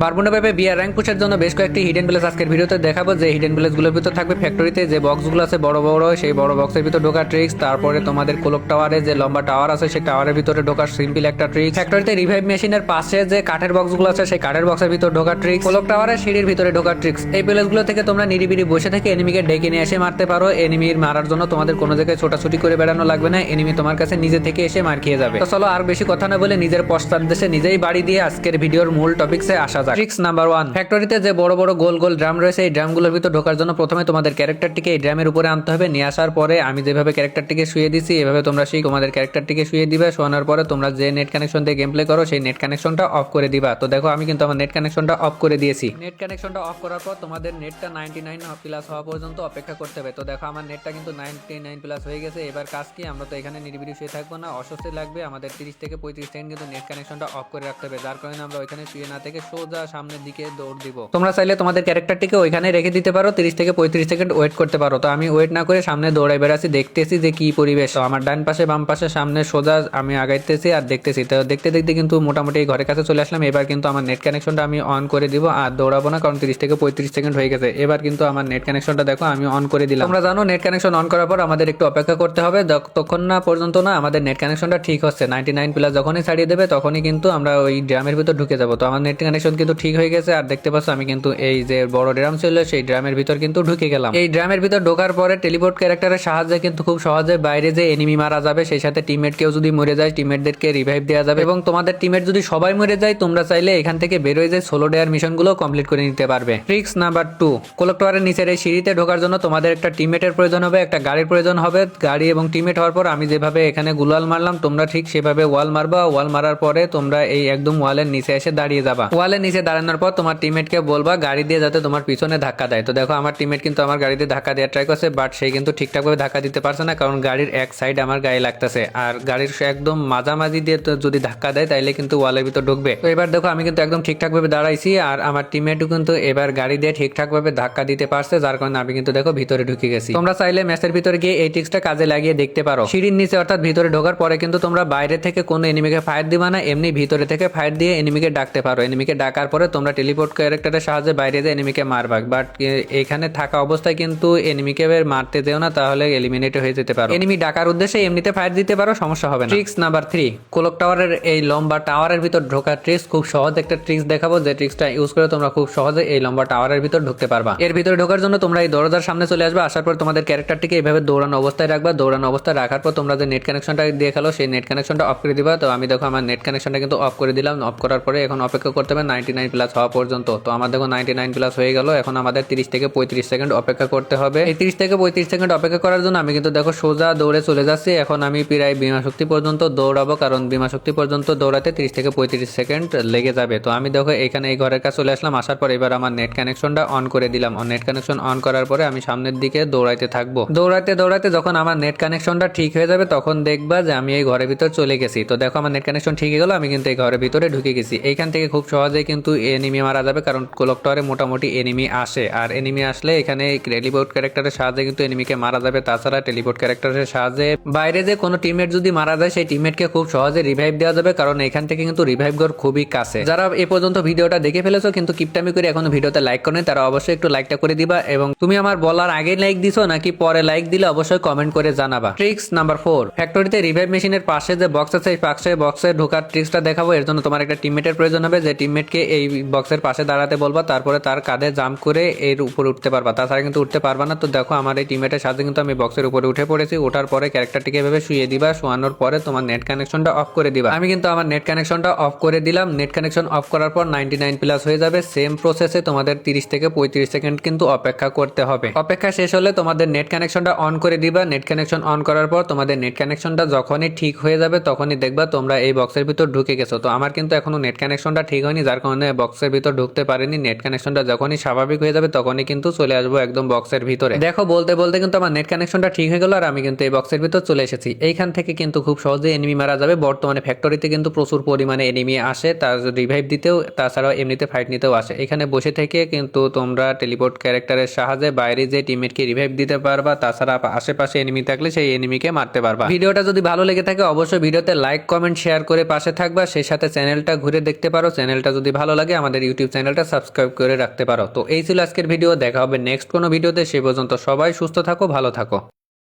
Bermuda ম্যাপে বিয়ার rank পুশের জন্য বেশ কয়েকটি হিডেন প্লেস আজকের ভিডিওতে দেখাবো। যে হিডেন প্লেসগুলোর ভিতর থাকবে ফ্যাক্টরিতে যে বক্সগুলো আছে বড় বড়, সেই বড় বক্সের ভিতর ঢোকার ট্রিক্স, তারপরে তোমাদের ক্লক টাওয়ারে যে লম্বা টাওয়ার আছে সেই টাওয়ারের ভিতরে ঢোকার সিম্পল একটা ট্রিক্স, ফ্যাক্টরিতে রিভাইভ মেশিনের পাশে যে কাঠের বক্সগুলো আছে সেই কাঠের বক্সের ভিতর ঢোকার ট্রিক্স, ক্লক টাওয়ারের সিঁড়ির ভিতরে ঢোকার ট্রিক্স। এই প্লেসগুলো থেকে তোমরা নিরিবিলি বসে থেকে এনিমিকে ডেকে নিয়ে এসে মারতে পারো। এনিমির মারার জন্য তোমাদের কোনো জায়গায় ছোটাছুটি করে বেড়ানো লাগবে না, এনিমি তোমার কাছে নিজে থেকে এসে মার খেয়ে যাবে। তো চলো আর বেশি কথা না বলে নিজের পশ্চাৎ দেশে নিজেই বাড়ি দিয়ে আজকের ভিডিওর মূল টপিকসে আসা যাক। ট্রিক্স নাম্বার 1, ফ্যাক্টরিতে যে বড় বড় গোল গোল ড্রাম রয়েছে এই ড্রামগুলোর ভিতর ঢোকার জন্য প্রথমে তোমাদের ক্যারেক্টারটিকে এই ড্রামের উপরে আনতে হবে। নিয়ে আসার পরে আমি যেভাবে ক্যারেক্টারটিকে শুয়ে দিছি এভাবে তোমরা সেই তোমাদের ক্যারেক্টারটিকে শুয়ে দিবে। শোনার পরে তোমরা যে নেট কানেকশন দিয়ে গেম প্লে করো সেই নেট কানেকশনটা অফ করে দিবা। তো দেখো আমি কিন্তু আমার নেট কানেকশনটা অফ করে দিয়েছি। নেট কানেকশনটা অফ করার পর তোমাদের নেটটা 99 প্লাস হওয়া পর্যন্ত অপেক্ষা করতে হবে। তো দেখো আমার নেটটা কিন্তু 99 প্লাস হয়ে গেছে। এবার কাজ কি, আমরা তো এখানে নিরিবিলি শুয়ে থাকবো না, অস্বস্তি লাগবে, আমাদের 30 থেকে 35 সেকেন্ড কিন্তু নেট কানেকশনটা অফ করে রাখতে হবে। যার কারণে আমরা ওইখানে শুয়ে না থেকে সোজা সামনের দিকে দৌড় দিব। তোমরা চাইলে তোমাদের ক্যারেক্টারটিকে ওইখানে রেখে দিতে পারো, 30 থেকে 35 সেকেন্ড ওয়েট করতে পারো। তো আমি ওয়েট না করে সামনে দৌড়াই বেড়াচ্ছি, দেখতেছি যে কি পরিবেশ। তো আমার ডান পাশে বাম পাশে সামনে সোজা আমি আগাইতেছি আর দেখতেছি। তো দেখতে দেখতে কিন্তু মোটামুটি ঘরের কাছে চলে আসলাম। এবার কিন্তু আমার নেট কানেকশনটা আমি অন করে দিব আর দৌড়াবো না, কারণ 30 থেকে 35 সেকেন্ড হয়ে গেছে। এবার কিন্তু আমার নেট কানেকশনটা দেখো আমি অন করে দিলাম। তোমরা জানো নেট কানেকশন অন করার পর আমাদের একটু অপেক্ষা করতে হবে, ততক্ষণ না পর্যন্ত না আমাদের নেট কানেকশনটা ঠিক হচ্ছে। 99 প্লাস যখনই ছাড়িয়ে দেবে তখনই কিন্তু আমরা ওই ড্রামের ভিতর ঢুকে যাবো। তো আমার নেট কানেকশন কিন্তু ঠিক হয়ে গেছে আর দেখতে পাচ্ছ আমি কিন্তু এই যে বড় ড্রাম ছিল সেই ড্রামের ভিতর কিন্তু ঢুকে গেলাম। এই ড্রামের ভিতর ঢোকার পরে টেলিপোর্ট ক্যারেক্টারের সাহায্যে কিন্তু খুব সহজে বাইরে যে এনিমি মারা যাবে, সেই সাথে টিমমেট কেউ যদি মরে যায় টিমমেটদেরকে রিভাইভ দেওয়া যাবে। এবং তোমাদের টিমমেট যদি সবাই মরে যায় তোমরা চাইলে এখান থেকে বের হয়ে যায় সোলো ডেয়ার মিশনগুলো কমপ্লিট করে নিতে পারবে। ট্রিক্স নাম্বার 2, ক্লক টাওয়ারের নিচের এই সিঁড়িতে ঢোকার জন্য তোমাদের একটা টিমমেটের প্রয়োজন হবে, একটা গাড়ির প্রয়োজন হবে। গাড়ি এবং টিমমেট হওয়ার পর আমি যেভাবে এখানে গুলাল মারলাম তোমরা ঠিক সেভাবে ওয়াল মারবা। ওয়াল মারার পরে তোমরা এই একদম ওয়ালের নিচে এসে দাঁড়িয়ে যাবা। ওয়ালের নিচে দাঁড়ানোর পর তোমার টিমমেটকে বলবা গাড়ি দিয়ে যাতে তোমার পিছনে ধাক্কা দেয়। তো দেখো আমার টিমমেট কিন্তু আমার গাড়িতে ধাক্কা দেওয়ার ট্রাই করছে, বাট সে কিন্তু ঠিকঠাকভাবে ধাক্কা দিতে পারছে না, কারণ গাড়ির এক সাইড আমার গায়ে লাগতেছে আর গাড়ির একদম মাঝামাঝি দিয়ে যদি ধাক্কা দেয় তাইলে কিন্তু ওয়ালের ভিতর ঢুকবে। তো এবার দেখো আমি কিন্তু একদম ঠিকঠাকভাবে দাঁড়াইছি আর আমার টিমমেটও কিন্তু এবার গাড়ি দিয়ে ঠিকঠাকভাবে ধাক্কা দিতে পারছে, যার কারণে আমি কিন্তু দেখো ভিতরে ঢুকে গেছি। তোমরা চাইলে ম্যাচের ভিতরে গিয়ে এই ট্রিক্সটা কাজে লাগিয়ে দেখতে পারো। সিঁড়ির নিচে অর্থাৎ ভিতরে ঢোকার পরে কিন্তু তোমরা বাইরে থেকে কোনো এনিমিকে ফায়ার দিবা না, এমনি ভিতরে থেকে ফায়ার দিয়ে এনিমিকে ডাকতে পারো। এনিমিকে ডাকার পরে তোমরা টেলিপোর্ট ক্যারেক্টারের সাহায্যে বাইরে দিয়ে এনিমিকে মারবা, বাট এখানে থাকা অবস্থায় কিন্তু এনিমিকে মারতে দেও না, তাহলে এলিমিনেট হয়ে যেতে পারো। এনিমি ডাকার উদ্দেশ্যে এমনিতে ফায়ার দিতে পারো, সমস্যা হবে না। ট্রিক্স নাম্বার 3, ক্লক টাওয়ারের এই লম্বা টাওয়ারের ভিতর ঢোকার ট্রিক্স। খুব সহজ একটা ট্রিক্স দেখাবো, যে ট্রিক্সটা ইউজ করে তোমরা খুব সহজে এই লম্বা টাওয়ারের ভিতর ঢুকতে পারবা। এর ভিতরে ঢোকার জন্য তোমরা এই দরজার সামনে চলে আসবে। আসার পর তোমাদের ক্যারেক্টারটিকে এইভাবে দৌড়ানো অবস্থায় রাখবা। দৌড়ানো অবস্থায় রাখার পর তোমরা যে নেট কানেকশনটা দিয়ে খেলো সেই নেট কানেকশনটা অফ করে দিবা। তো আমি দেখো আমার নেট কানেকশনটা কিন্তু অফ করে দিলাম। অফ করার পরে এখন অপেক্ষা করতে হবে 99 প্লাস হওয়া পর্যন্ত। তো আমার দেখো 99 প্লাস হয়ে গেল। এখন আমাদের 30 থেকে 35 সেকেন্ড অপেক্ষা করতে হবে। এই 30 থেকে 35 সেকেন্ড অপেক্ষা করার জন্য আমি কিন্তু দেখো সোজা দৌড়ে চলে যাচ্ছি। এখন আমি প্রায় বিমা শক্তি পর্যন্ত দৌড়াবো, কারণ বিমা শক্তি পর্যন্ত দৌড়াতে 30 থেকে 35 সেকেন্ড লেগে যাবে। তো আমি দেখো এখানে এই ঘরের কাছে চলে আসলাম। আসার পর এবার আমার নেট কানেকশনটা অন করে দিলাম। নেট কানেকশন অন করার পরে আমি সামনের দিকে দৌড়াইতে থাকবো। দৌড়াইতে দৌড়াইতে যখন আমার নেট কানেকশনটা ঠিক হয়ে যাবে তখন দেখবা যে আমি এই ঘরের ভিতর চলে গেছি। তো দেখো আমার নেট কানেকশন ঠিক হয়ে গেল, আমি কিন্তু এই ঘরের ভিতরে ঢুকে গেছি। এইখান থেকে খুব সহজেই কিন্তু এনিমি মারা যাবে, কারণ ক্লক টাওয়ারে মোটামুটি এনিমি আসে আর এনিমি আসলে এখানে টেলিপোর্ট ক্যারেক্টারের সাহায্যে কিন্তু এনিমিকে মারা যাবে। তাছাড়া টেলিপোর্ট ক্যারেক্টারের সাহায্যে বাইরে যে কোনো টিমমেট যদি মারা যায় সেই টিমমেটকে খুব সহজে রিভাইভ দেওয়া যাবে, কারণ এখান থেকে কিন্তু রিভাইভ ঘর খুবই কাছে। যারা এ পর্যন্ত ভিডিওটা দেখে ফেলেছো কিন্তু কিপটামি করে এখনো ভিডিওতে লাইক করেনি তারা অবশ্যই একটু লাইকটা করে দিবা, এবং তুমি আমার বলার আগে লাইক দিছো নাকি পরে লাইক দিলে অবশ্যই কমেন্ট করে জানাবা। ট্রিক্স নাম্বার 4, ফ্যাক্টরিতে রিভাইভ মেশিনের পাশে যে বক্স আছে সেই পাশে বক্সে ঢোকার ট্রিক্সটা দেখাবো। এর জন্য তোমার একটা টিমমেটের প্রয়োজন হবে, যে টিমমেটকে এই বক্সের পাশে দাঁড়াতে বলবা, তারপরে তার কাঁধে জাম্প করে এর উপরে উঠতে পারবা, তাছাড়া কিন্তু উঠতে পারবা না। তো দেখো আমার এই টিমমেটের সাথে কিন্তু আমি বক্সের উপরে উঠে পড়েছি। ওঠার পরে ক্যারেক্টারটিকে এভাবে শুয়ে দিবা। শোয়ানোর পরে তোমার নেট কানেকশনটা অফ করে দিবা। আমি কিন্তু আমার নেট কানেকশনটা অফ করে দিলাম। নেট কানেকশন অফ করার পর 99 প্লাস হয়ে যাবে। সেম প্রসেসে তোমাদের 30 থেকে 35 সেকেন্ড কিন্তু অপেক্ষা করতে হবে। অপেক্ষা শেষ হলে তোমাদের নেট কানেকশনটা অন করে দিবা। নেট কানেকশন অন করার পর তোমাদের নেট কানেকশনটা যখনই ঠিক হয়ে যাবে তখনই দেখবা তোমরা এই বক্সের ভিতর ঢুকে গেছো। তো আমার কিন্তু এখনো নেট কানেকশনটা ঠিক হয়নি, যার কারণে বক্সের ভিতর ঢুকতে পারিনি। নেট কানেকশনটা যখনই স্বাভাবিক হয়ে যাবে তখনই কিন্তু চলে আসবো একদম বক্সের ভিতরে। দেখো বলতে বলতে কিন্তু আমার নেট কানেকশনটা ঠিক হয়ে গেল আর আমি কিন্তু এই বক্সের ভিতর চলে এসেছি। এইখান থেকে কিন্তু খুব সহজে এনিমি মারা যাবে। বর্তমানে ফ্যাক্টরিতে কিন্তু প্রচুর পরিমাণে এনিমি আসে, তার রিভাইভ দিতেও তাছাড়াও এমনিতে ফাইট নিতেও আসে। এখানে বসে থেকে কিন্তু তোমরা টেলিপোর্ট ক্যারেক্টারের সাহায্যে বাইরে যে টিমমেটকে রিভাইভ দিতে পারবা, তাছাড়া আশেপাশে এনিমি থাকলে সেই এনিমিকে মারতে পারবা। ভিডিওটা যদি ভালো লেগে থাকে অবশ্যই ভিডিওতে লাইক কমেন্ট শেয়ার করে পাশে থাকবা। সেই সাথে চ্যানেলটা ঘুরে দেখতে পারো। চ্যানেলটা যদি ভালো ভালো লাগে আমাদের ইউটিউব চ্যানেলটা সাবস্ক্রাইব করে রাখতে পারো। তো এই ছিল আজকের ভিডিও, দেখা হবে নেক্সট কোনো ভিডিওতে। সে পর্যন্ত সবাই সুস্থ থাকো, ভালো থাকো।